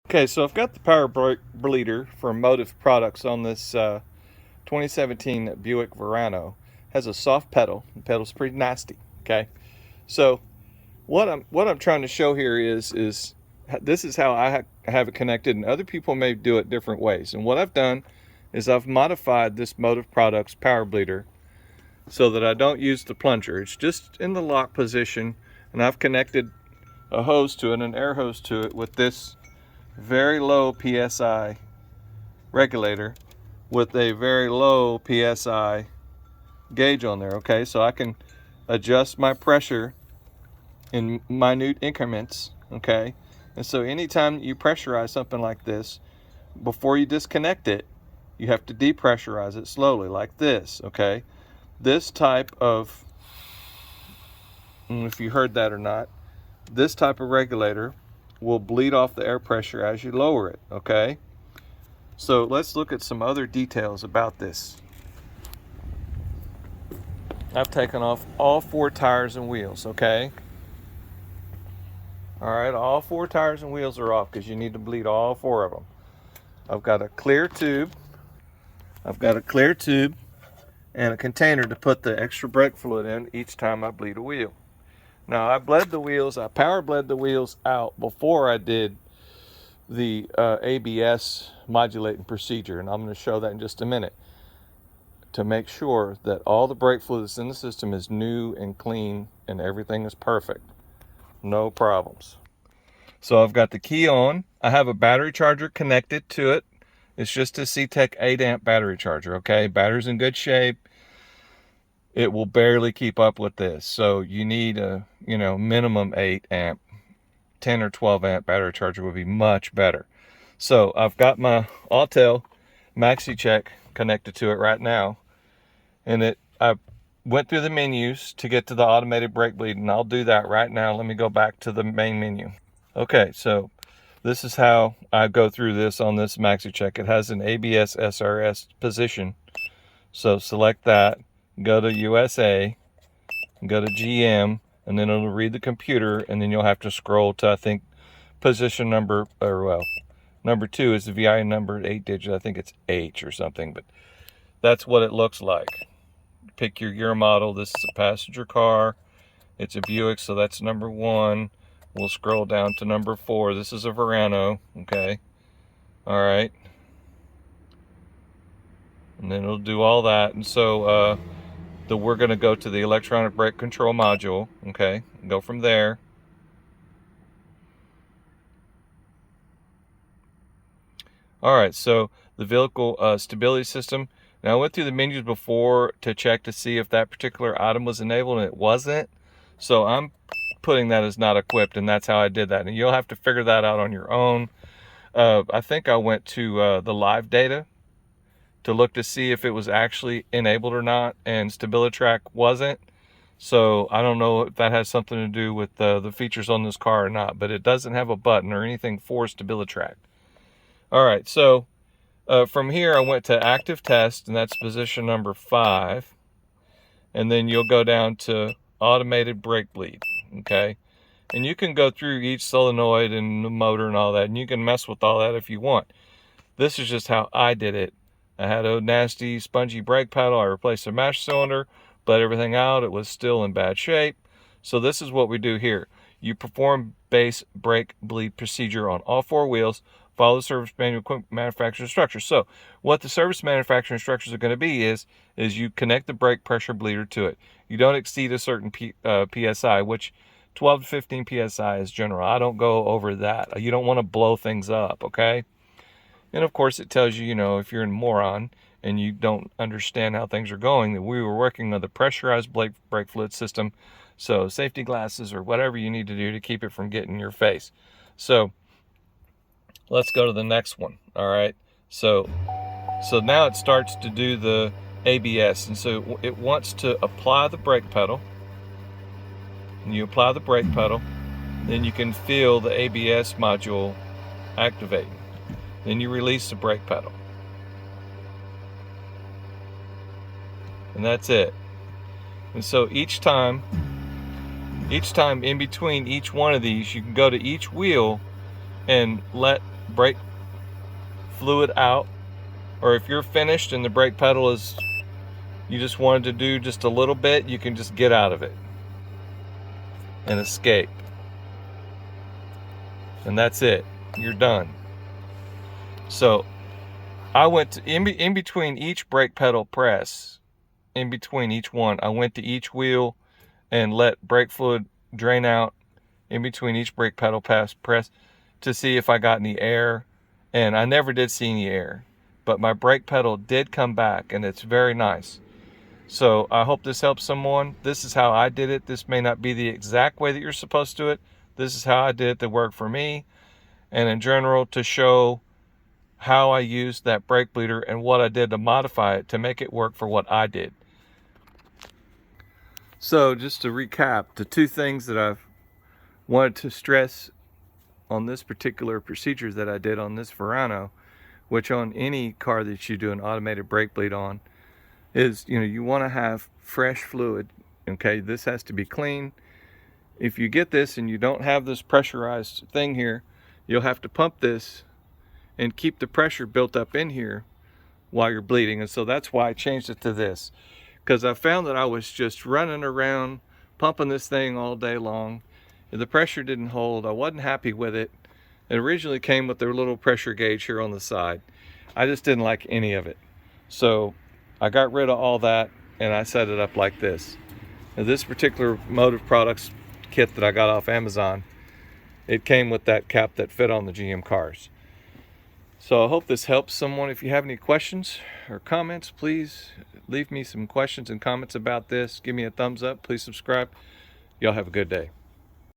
Okay, so I've got the power brake bleeder from Motive Products on this 2017 Buick Verano. Has a soft pedal. The pedal's pretty nasty. Okay, so what I'm trying to show here is this is how I have it connected, and other people may do it different ways. And what I've done is I've modified this Motive Products power bleeder so that I don't use the plunger. It's just in the lock position, and I've connected a hose to it, an air hose to it, with this very low PSI regulator with a very low PSI gauge on there. Okay, so I can adjust my pressure in minute increments. Okay, and so anytime you pressurize something like this, before you disconnect it, you have to depressurize it slowly like this. Okay, this type of, if you heard that or not, this type of regulator will bleed off the air pressure as you lower it. Okay, so let's look at some other details about this. I've taken off all 4 tires and wheels. Okay, all right, all 4 tires and wheels are off because you need to bleed all 4 of them. I've got a clear tube and a container to put the extra brake fluid in each time I bleed a wheel. Now, I power bled the wheels out before I did the ABS modulating procedure, and I'm going to show that in just a minute, to make sure that all the brake fluid that's in the system is new and clean and everything is perfect. No problems. So I've got the key on. I have a battery charger connected to it. It's just a CTEC 8 amp battery charger. Okay, battery's in good shape. It will barely keep up with this. So you need a, minimum 8 amp. 10 or 12 amp battery charger would be much better. So I've got my Autel MaxiCheck connected to it right now. And I went through the menus to get to the automated brake bleed, and I'll do that right now. Let me go back to the main menu. Okay, so this is how I go through this on this MaxiCheck. It has an ABS SRS position. So select that, go to USA, go to GM, and then it'll read the computer, and then you'll have to scroll to, I think, position number, number 2 is the VIN number, 8 digit. I think it's H or something, but that's what it looks like. Pick your year model. This is a passenger car. It's a Buick, so that's number 1. We'll scroll down to number 4. This is a Verano, okay? All right. And then it'll do all that. And so we're going to go to the electronic brake control module, okay? Go from there. All right, so the vehicle stability system. Now, I went through the menus before to check to see if that particular item was enabled, and it wasn't. So I'm putting that as not equipped, and that's how I did that. And you'll have to figure that out on your own. I think I went to the live data to look to see if it was actually enabled or not, and StabiliTrack wasn't. So I don't know if that has something to do with the features on this car or not, but it doesn't have a button or anything for StabiliTrack. All right, so from here I went to active test, and that's position number 5. And then you'll go down to automated brake bleed, okay? And you can go through each solenoid and the motor and all that, and you can mess with all that if you want. This is just how I did it. I had a nasty spongy brake pedal. I replaced the master cylinder, bled everything out. It was still in bad shape. So this is what we do here. You perform base brake bleed procedure on all 4 wheels. Follow the service manual equipment manufacturer instructions. So what the service manufacturer instructions are going to be is you connect the brake pressure bleeder to it. You don't exceed a certain PSI, which 12 to 15 PSI is general. I don't go over that. You don't want to blow things up, okay? And of course it tells you, if you're a moron and you don't understand how things are going, that we were working on the pressurized brake fluid system. So safety glasses or whatever you need to do to keep it from getting in your face. So let's go to the next one. All right. So now it starts to do the ABS. And so it wants to apply the brake pedal. And you apply the brake pedal, then you can feel the ABS module activating. Then you release the brake pedal. And that's it. And so each time in between each one of these, you can go to each wheel and let brake fluid out, or if you're finished and the brake pedal is, you just wanted to do just a little bit, you can just get out of it and escape. And that's it. You're done. So I went to, in between each brake pedal press, in between each one, I went to each wheel and let brake fluid drain out in between each brake pedal press to see if I got any air. And I never did see any air, but my brake pedal did come back, and it's very nice. So I hope this helps someone. This is how I did it. This may not be the exact way that you're supposed to do it. This is how I did it that worked for me, and in general, to show how I used that brake bleeder and what I did to modify it to make it work for what I did. So just to recap, the two things that I've wanted to stress on this particular procedure that I did on this Verano, which on any car that you do an automated brake bleed on, is, you want to have fresh fluid. Okay, this has to be clean. If you get this and you don't have this pressurized thing here, you'll have to pump this and keep the pressure built up in here while you're bleeding. And so that's why I changed it to this, because I found that I was just running around pumping this thing all day long. The pressure didn't hold. I wasn't happy with it. It originally came with their little pressure gauge here on the side. I just didn't like any of it. So I got rid of all that and I set it up like this. Now, this particular Motive Products kit that I got off Amazon, it came with that cap that fit on the GM cars. So I hope this helps someone. If you have any questions or comments, please leave me some questions and comments about this. Give me a thumbs up. Please subscribe. Y'all have a good day.